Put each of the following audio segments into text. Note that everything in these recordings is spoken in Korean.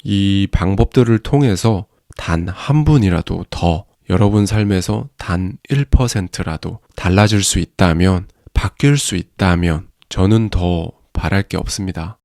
이 방법들을 통해서 단 한 분이라도 더 여러분 삶에서 단 1%라도 달라질 수 있다면, 바뀔 수 있다면 저는 더 바랄 게 없습니다.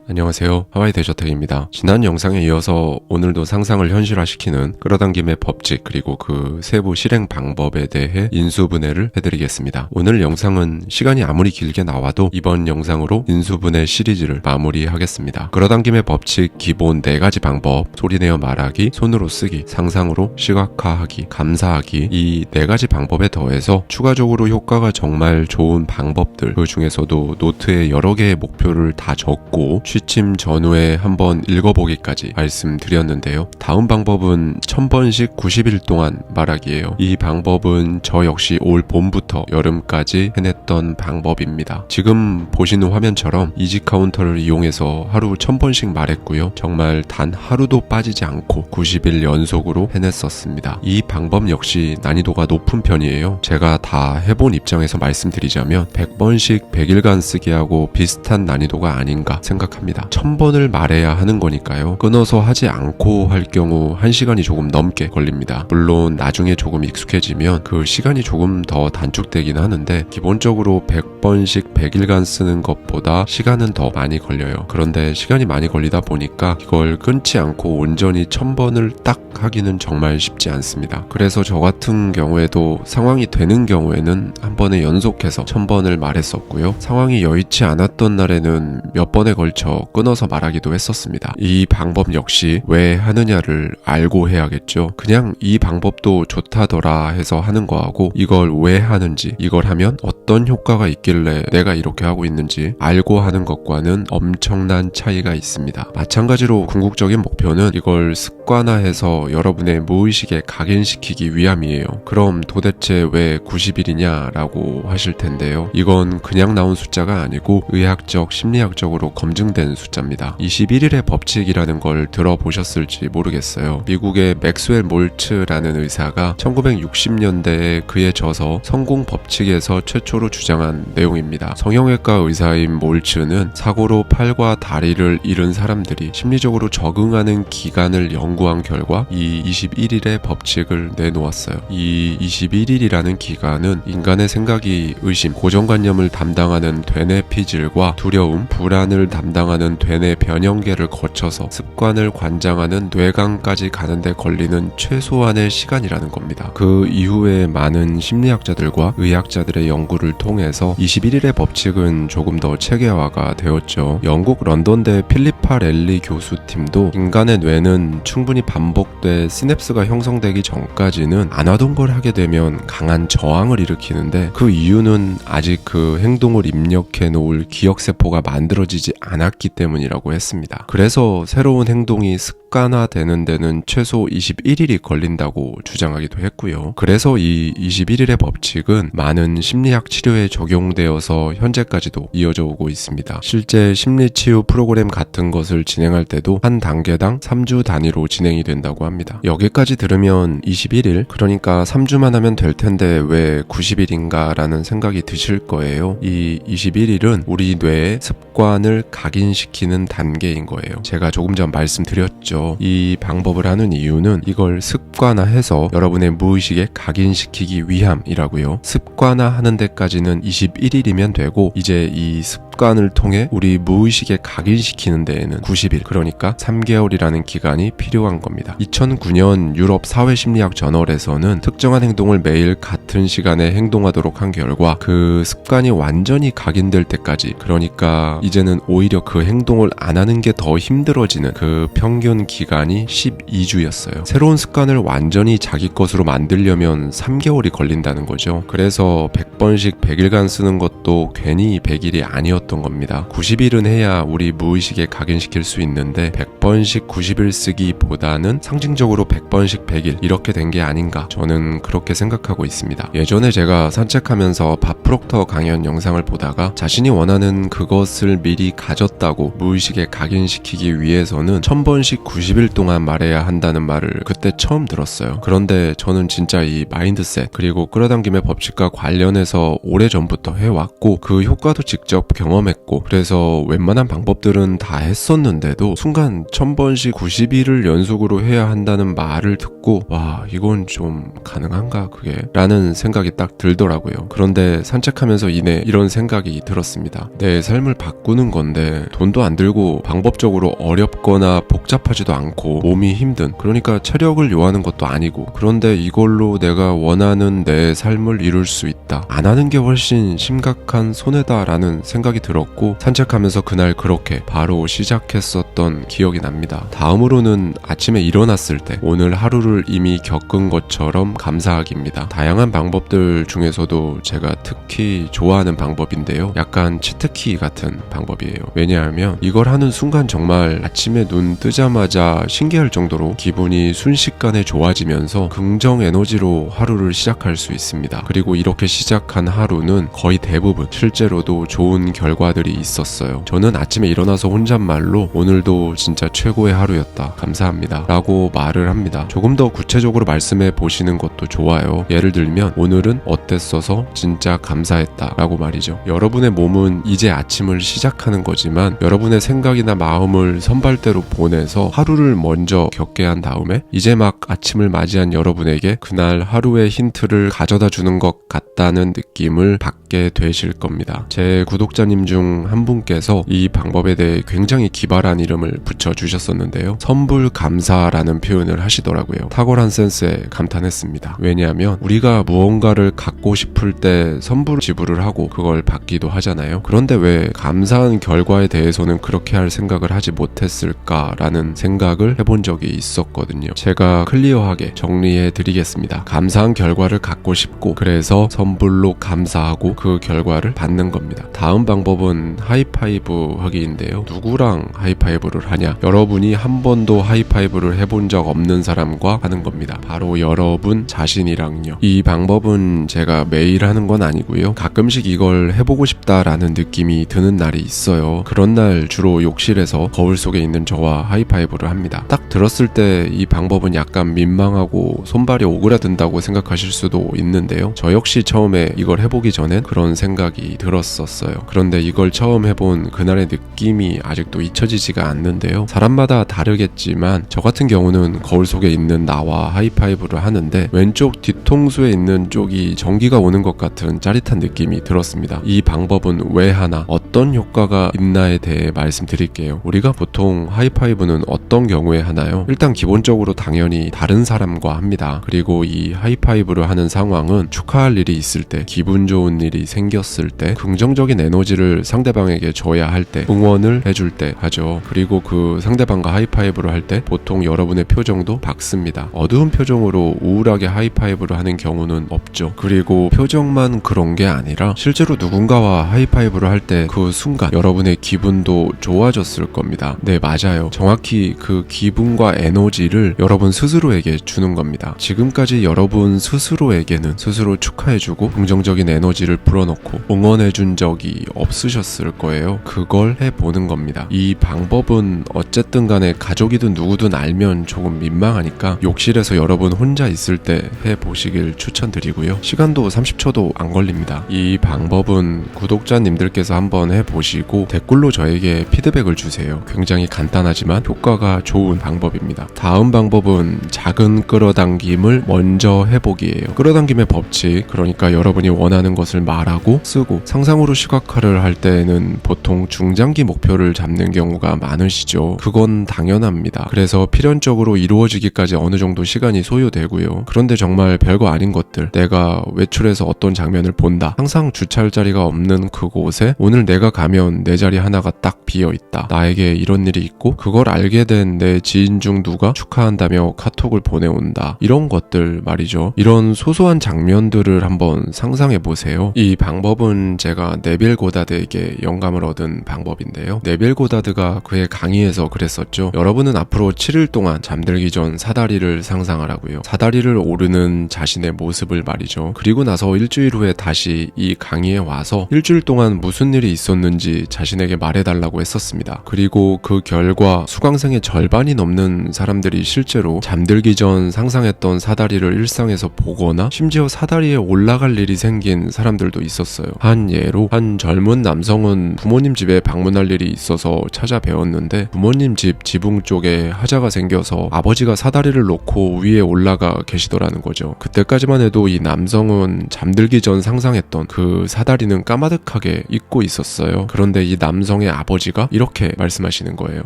안녕하세요. 하와이 대저택입니다. 지난 영상에 이어서 오늘도 상상을 현실화시키는 끌어당김의 법칙 그리고 그 세부 실행 방법에 대해 인수분해를 해드리겠습니다. 오늘 영상은 시간이 아무리 길게 나와도 이번 영상으로 인수분해 시리즈를 마무리하겠습니다. 끌어당김의 법칙 기본 4가지 방법, 소리내어 말하기, 손으로 쓰기, 상상으로 시각화하기, 감사하기, 이 4가지 방법에 더해서 추가적으로 효과가 정말 좋은 방법들, 그 중에서도 노트에 여러 개의 목표를 다 적고 취침 전후에 한번 읽어보기까지 말씀드렸는데요. 다음 방법은 1000번씩 90일 동안 말하기예요. 이 방법은 저 역시 올 봄부터 여름까지 해냈던 방법입니다. 지금 보시는 화면처럼 이지 카운터를 이용해서 하루 1000번씩 말했고요. 정말 단 하루도 빠지지 않고 90일 연속으로 해냈었습니다. 이 방법 역시 난이도가 높은 편이에요. 제가 다 해본 입장에서 말씀드리자면 100번씩 100일간 쓰기하고 비슷한 난이도가 아닌가 생각합니다. 1000번을 말해야 하는 거니까요. 끊어서 하지 않고 할 경우 1시간이 조금 넘게 걸립니다. 물론 나중에 조금 익숙해지면 그 시간이 조금 더 단축되긴 하는데 기본적으로 100번씩 100일간 쓰는 것보다 시간은 더 많이 걸려요. 그런데 시간이 많이 걸리다 보니까 이걸 끊지 않고 온전히 1000번을 딱 하기는 정말 쉽지 않습니다. 그래서 저 같은 경우에도 상황이 되는 경우에는 한 번에 연속해서 1000번을 말했었고요. 상황이 여의치 않았던 날에는 몇 번에 걸쳐 끊어서 말하기도 했었습니다. 이 방법 역시 왜 하느냐를 알고 해야겠죠. 그냥 이 방법도 좋다더라 해서 하는 거하고 이걸 왜 하는지, 이걸 하면 어떤 효과가 있길래 내가 이렇게 하고 있는지 알고 하는 것과는 엄청난 차이가 있습니다. 마찬가지로 궁극적인 목표는 이걸 습관화해서 여러분의 무의식에 각인시키기 위함이에요. 그럼 도대체 왜 90일이냐 라고 하실 텐데요. 이건 그냥 나온 숫자가 아니고 의학적, 심리학적으로 검증된 숫자입니다. 21일의 법칙이라는 걸 들어보셨을지 모르겠어요. 미국의 맥스웰 몰츠라는 의사가 1960년대에 그에 져서 성공 법칙에서 최초로 주장한 내용입니다. 성형외과 의사인 몰츠는 사고로 팔과 다리를 잃은 사람들이 심리적으로 적응하는 기간을 연구한 결과 이 21일의 법칙을 내놓았어요. 이 21일이라는 기간은 인간의 생각이 의심, 고정관념을 담당하는 되뇌피질과 두려움, 불안을 담당하는 되뇌 변형계를 거쳐서 습관을 관장하는 뇌강까지 가는데 걸리는 최소한의 시간이라는 겁니다. 그 이후에 많은 심리학자들과 의학자들의 연구를 통해서 21일의 법칙은 조금 더 체계화가 되었죠. 영국 런던대 필리파 렐리 교수팀도 인간의 뇌는 충분히 반복돼 시냅스가 형성되기 전까지는 안 하던 걸 하게 되면 강한 저항을 일으키는데 그 이유는 아직 그 행동을 입력해 놓을 기억세포가 만들어지지 않았기 때문이라고 했습니다. 그래서 새로운 행동이 습관화되는 데는 최소 21일이 걸린다고 주장하기도 했고요. 그래서 이 21일의 법칙은 많은 심리학 치료에 적용되어서 현재까지도 이어져 오고 있습니다. 실제 심리치유 프로그램 같은 것을 진행할 때도 한 단계당 3주 단위로 진행이 된다고 합니다. 여기까지 들으면 21일, 그러니까 3주만 하면 될 텐데 왜 90일인가 라는 생각이 드실 거예요. 이 21일은 우리 뇌의 습관을 각인시키는 단계인 거예요. 제가 조금 전 말씀드렸죠. 이 방법을 하는 이유는 이걸 습관화해서 여러분의 무의식에 각인시키기 위함이라고요. 습관화하는 데까지는 21일이면 되고 이제 이 습관을 통해 우리 무의식에 각인시키는 데에는 90일, 그러니까 3개월이라는 기간이 필요한 겁니다. 2009년 유럽 사회심리학 저널에서는 특정한 행동을 매일 같은 시간에 행동하도록 한 결과 그 습관이 완전히 각인될 때까지, 그러니까 이제는 오히려 그 행동을 안 하는 게 더 힘들어지는 그 평균 기간이 12주였어요. 새로운 습관을 완전히 자기 것으로 만들려면 3개월이 걸린다는 거죠. 그래서 100번씩 100일간 쓰는 것도 괜히 100일이 아니었던 겁니다. 90일은 해야 우리 무의식에 각인시킬 수 있는데 100번씩 90일 쓰기보다는 상징적으로 100번씩 100일 이렇게 된 게 아닌가, 저는 그렇게 생각하고 있습니다. 예전에 제가 산책하면서 밥 프록터 강연 영상을 보다가 자신이 원하는 그것을 미리 가졌다고 무의식에 각인시키기 위해서는 1000번씩 90일 동안 말해야 한다는 말을 그때 처음 들었어요. 그런데 저는 진짜 이 마인드셋 그리고 끌어당김의 법칙과 관련해서 오래전부터 해왔고 그 효과도 직접 경험 경험했고 그래서 웬만한 방법들은 다 했었는데도 순간 1000번씩 90일을 연속으로 해야 한다는 말을 듣고 와 이건 좀 가능한가 그게? 라는 생각이 딱 들더라고요. 그런데 산책하면서 이내 이런 생각이 들었습니다. 내 삶을 바꾸는 건데 돈도 안 들고 방법적으로 어렵거나 복잡하지도 않고 몸이 힘든 그러니까 체력을 요하는 것도 아니고 그런데 이걸로 내가 원하는 내 삶을 이룰 수 있다. 안 하는 게 훨씬 심각한 손해다라는 생각이 들었고 산책하면서 그날 그렇게 바로 시작했었던 기억이 납니다. 다음으로는 아침에 일어났을 때 오늘 하루를 이미 겪은 것처럼 감사하기입니다. 다양한 방법들 중에서도 제가 특히 좋아하는 방법인데요. 약간 치트키 같은 방법이에요. 왜냐하면 이걸 하는 순간 정말 아침에 눈 뜨자마자 신기할 정도로 기분이 순식간에 좋아지면서 긍정 에너지로 하루를 시작할 수 있습니다. 그리고 이렇게 시작한 하루는 거의 대부분 실제로도 좋은 결과들이 있었어요. 저는 아침에 일어나서 혼잣말로 오늘도 진짜 최고의 하루였다. 감사합니다. 라고 말을 합니다. 조금 더 구체적으로 말씀해 보시는 것도 좋아요. 예를 들면 오늘은 어땠어서 진짜 감사했다 라고 말이죠. 여러분의 몸은 이제 아침을 시작하는 거지만 여러분의 생각이나 마음을 선발대로 보내서 하루를 먼저 겪게 한 다음에 이제 막 아침을 맞이한 여러분에게 그날 하루의 힌트를 가져다 주는 것 같다는 느낌을 받게 되실 겁니다. 제 구독자님 중 한 분께서 이 방법에 대해 굉장히 기발한 이름을 붙여주셨었는데요. 선불감사라는 표현을 하시더라고요. 탁월한 센스에 감탄했습니다. 왜냐하면 우리가 무언가를 갖고 싶을 때 선불 지불을 하고 그걸 받기도 하잖아요. 그런데 왜 감사한 결과에 대해서는 그렇게 할 생각을 하지 못했을까라는 생각을 해본 적이 있었거든요. 제가 클리어하게 정리해 드리겠습니다. 감사한 결과를 갖고 싶고 그래서 선불로 감사하고 그 결과를 받는 겁니다. 다음 방법은 하이파이브 하기인데요. 누구랑 하이파이브를 하냐? 여러분이 한 번도 하이파이브를 해본 적 없는 사람과 하는 겁니다. 바로 여러분 자신이랑요. 이 방법은 제가 매일 하는 건 아니고요. 가끔씩 이걸 해보고 싶다라는 느낌이 드는 날이 있어요. 그런 날 주로 욕실에서 거울 속에 있는 저와 하이파이브를 합니다. 딱 들었을 때 이 방법은 약간 민망하고 손발이 오그라든다고 생각하실 수도 있는데요. 저 역시 처음에 이걸 해보기 전엔 그런 생각이 들었었어요. 그런데 이걸 처음 해본 그날의 느낌이 아직도 잊혀지지가 않는데요. 사람마다 다르겠지만 저 같은 경우는 거울 속에 있는 나와 하이파이브를 하는데 왼쪽 뒤통수에 있는 쪽이 전기가 오는 것 같은 짜릿한 느낌이 들었습니다. 이 방법은 왜 하나, 어떤 효과가 있나에 대해 말씀드릴게요. 우리가 보통 하이파이브는 어떤 경우에 하나요? 일단 기본적으로 당연히 다른 사람과 합니다. 그리고 이 하이파이브를 하는 상황은 축하할 일이 있을 때, 기분 좋은 일이 생겼을 때, 긍정적인 에너지를 상대방에게 줘야 할 때, 응원을 해줄 때 하죠. 그리고 그 상대방과 하이파이브를 할 때 보통 여러분의 표정도 밝습니다. 어두운 표정으로 우울하게 하이파이브를 하는 경우는 없죠. 그리고 표정만 그런 게 아니라 실제로 누군가와 하이파이브를 할 때 그 순간 여러분의 기분도 좋아졌을 겁니다. 네, 맞아요. 정확히 그 기분과 에너지를 여러분 스스로에게 주는 겁니다. 지금까지 여러분 스스로에게는 스스로 축하해주고 긍정적인 에너지를 불어넣고 응원해준 적이 없으셨을 거예요. 그걸 해보는 겁니다. 이 방법은 어쨌든 간에 가족이든 누구든 알면 조금 민망하니까 욕실에서 여러분 혼자 있을 때 해보시길 추천드리고요. 시간도 30초도 안 걸립니다. 이 방법은 구독자님들께서 한번 해보시고 댓글로 저에게 피드백을 주세요. 굉장히 간단하지만 효과가 좋은 방법입니다. 다음 방법은 작은 끌어당김을 먼저 해보기예요. 끌어당김의 법칙, 그러니까 여러분이 원하는 것을 말하고 쓰고 상상으로 시각화를 할 때는 보통 중장기 목표를 잡는 경우가 많으시죠. 그건 당연합니다. 그래서 필연적으로 이루어지기까지 어느 정도 시간이 소요되고요. 그런데 정말 별거 아닌 것들, 내가 외출해서 어떤 장면을 본다, 항상 주차할 자리가 없는 그곳에 오늘 내가 가면 내 자리 하나가 딱 비어있다, 나에게 이런 일이 있고 그걸 알게 된 내 지인 중 누가 축하한다며 카톡을 보내온다, 이런 것들 말이죠. 이런 소소한 장면들을 한번 상상해보세요. 이 방법은 제가 네빌 고다드에게 영감을 얻은 방법인데요. 네빌 고다드가 그의 강의에서 그랬었죠. 여러분은 앞으로 7일 동안 잠들기 전 사다리를 상상하라고요. 사다리를 오르는 자신의 모습을 말이죠. 그리고 나서 일주일 후에 다시 이 강의에 와서 일주일 동안 무슨 일이 있었는지 자신에게 말해달라고 했었습니다. 그리고 그 결과 수강생의 절반이 넘는 사람들이 실제로 잠들기 전 상상했던 사다리를 일상에서 보거나 심지어 사다리에 올라갈 일이 생긴 사람들도 있었어요. 한 예로 한 젊은 남성은 부모님 집에 방문할 일이 있어서 찾아뵈었는데 부모님 집 지붕 쪽에 하자가 생겨서 아버지가 사다리를 놓고 위에 올라가 계시더라는 거죠. 그때까지만 해도 이 남성은 잠들기 전 상상했던 그 사다리는 까마득하게 잊고 있었어요. 그런데 이 남성의 아버지가 이렇게 말씀하시는 거예요.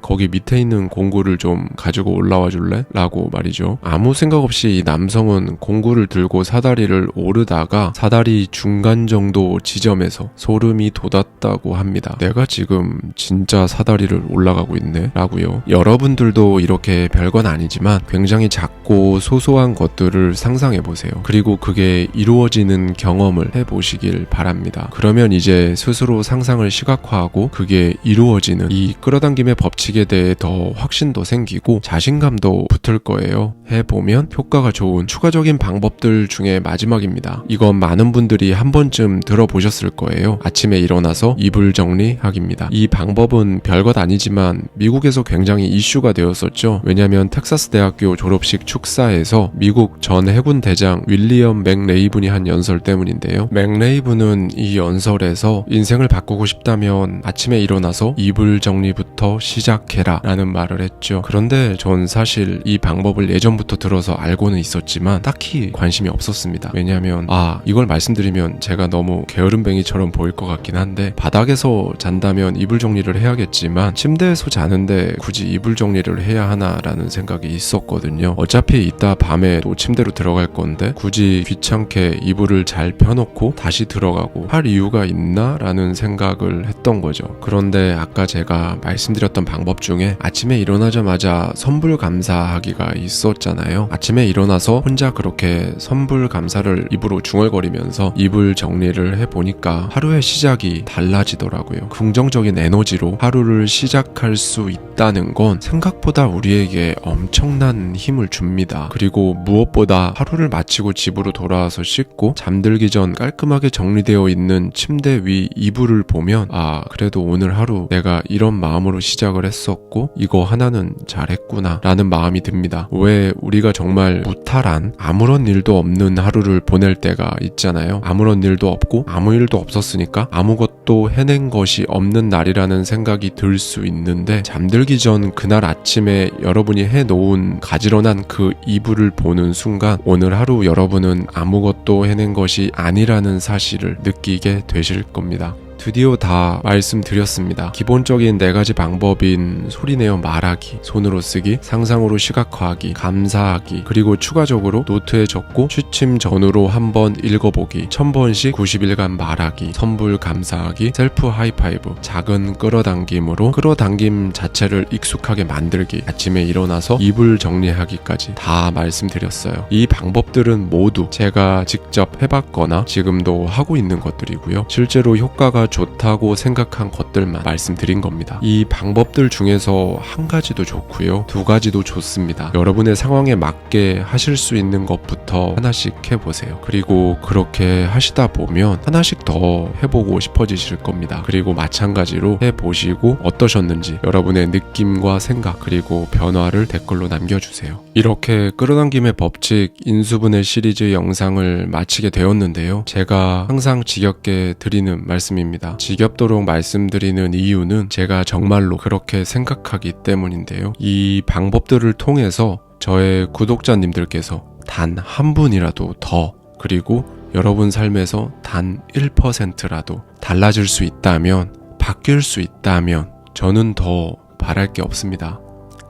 거기 밑에 있는 공구를 좀 가지고 올라와 줄래? 라고 말이죠. 아무 생각 없이 이 남성은 공구를 들고 사다리를 오르다가 사다리 중간 정도 지점에서 소름이 돋았다고 합니다. 내가 지금 진짜 사다리를 올라가고 있네 라고요. 여러분들도 이렇게 별건 아니지만 굉장히 작고 소소한 것들을 상상해보세요. 그리고 그게 이루어지는 경험을 해보시길 바랍니다. 그러면 이제 스스로 상상을 시각화하고 그게 이루어지는 이 끌어당김의 법칙에 대해 더 확신도 생기고 자신감도 붙을 거예요. 해보면 효과가 좋은 추가적인 방법들 중에 마지막입니다. 이건 많은 분들이 한 번쯤 들어보셨을 거예요. 아침에 일어나서 이불 정리하기입니다. 이 방법은 별것 아니지만 미국에서 굉장히 이슈가 되었었죠. 왜냐하면 텍사스 대학교 졸업식 축사에서 미국 전 해군 대장 윌리엄 맥레이븐이 한 연설 때문인데요. 맥레이븐은 이 연설에서 인생을 바꾸고 싶다면 아침에 일어나서 이불 정리부터 시작해라 라는 말을 했죠. 그런데 전 사실 이 방법을 예전부터 들어서 알고는 있었지만 딱히 관심이 없었습니다. 왜냐하면 이걸 말씀드리면 제가 너무 게으름뱅이처럼 보일 것 같긴 한데 바닥에서 잔다면 이불 정리를 해야겠지만 침대에서 자는데 굳이 이불 정리를 해야 하나라는 생각이 있었거든요. 어차피 이따 밤에 또 침대로 들어갈 건데 굳이 귀찮게 이불을 잘 펴놓고 다시 들어가고 할 이유가 있나? 라는 생각을 했던 거죠. 그런데 아까 제가 말씀드렸던 방법 중에 아침에 일어나자마자 선불 감사하기가 있었잖아요. 아침에 일어나서 혼자 그렇게 선불 감사를 입으로 중얼거리면서 이불 정리를 해보니까 하루의 시작이 달라지더라고요. 긍정적인 에너지로 하루를 시작할 수 있다는 건 생각보다 우리에게 엄청난 힘을 줍니다. 그리고 무엇보다 하루를 마치고 집으로 돌아와서 씻고 잠들기 전 깔끔하게 정리되어 있는 침대 위 이불을 보면 그래도 오늘 하루 내가 이런 마음으로 시작을 했었고 이거 하나는 잘했구나 라는 마음이 듭니다. 왜 우리가 정말 무탈한 아무런 일도 없는 하루를 보낼 때가 있잖아요. 아무런 일도 없고 아무 일도 없었으니까 아무것도 해낸 것이 없는 날이라는 생각이 들 수 있는데 잠들기 전 그날 아침에 여러분이 해놓은 가지런한 그 이불을 보는 순간 오늘 하루 여러분은 아무것도 해낸 것이 아니라는 사실을 느끼게 되실 겁니다. 드디어 다 말씀드렸습니다. 기본적인 4가지 방법인 소리내어 말하기, 손으로 쓰기, 상상으로 시각화하기, 감사하기, 그리고 추가적으로 노트에 적고 취침 전후로 한번 읽어보기, 1000번씩 90일간 말하기, 선불 감사하기, 셀프 하이파이브, 작은 끌어당김으로 끌어당김 자체를 익숙하게 만들기, 아침에 일어나서 이불 정리하기까지 다 말씀드렸어요. 이 방법들은 모두 제가 직접 해봤거나 지금도 하고 있는 것들이고요. 실제로 효과가 좋다고 생각한 것들만 말씀드린 겁니다. 이 방법들 중에서 한 가지도 좋고요. 2가지도 좋습니다. 여러분의 상황에 맞게 하실 수 있는 것부터 하나씩 해보세요. 그리고 그렇게 하시다 보면 하나씩 더 해보고 싶어지실 겁니다. 그리고 마찬가지로 해보시고 어떠셨는지 여러분의 느낌과 생각 그리고 변화를 댓글로 남겨주세요. 이렇게 끌어당김의 법칙 인수분해 시리즈 영상을 마치게 되었는데요. 제가 항상 지겹게 드리는 말씀입니다. 지겹도록 말씀드리는 이유는 제가 정말로 그렇게 생각하기 때문인데요. 이 방법들을 통해서 저의 구독자님들께서 단 한 분이라도 더 그리고 여러분 삶에서 단 1%라도 달라질 수 있다면 바뀔 수 있다면 저는 더 바랄 게 없습니다.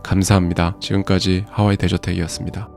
감사합니다. 지금까지 하와이 대저택이었습니다.